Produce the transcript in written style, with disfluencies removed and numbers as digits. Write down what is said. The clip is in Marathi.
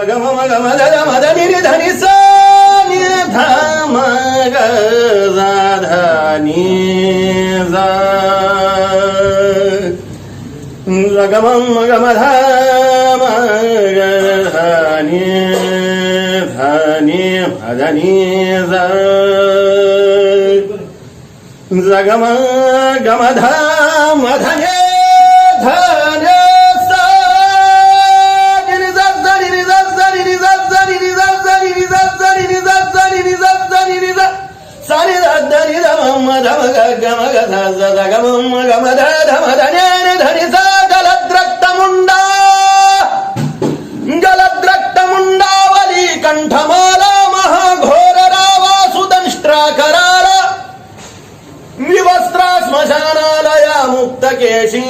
गम मग मद मद नि धनि सा नि ध मग जा धनि जा गम मग मध मग धनि धनि मदनि जा जगम गमध मधने धने गलद्रक्तमुंडावली कंठमाला महाघोर रावासुदंष्ट्रा कराला विवस्त्रा स्मशानालया मुक्त केशी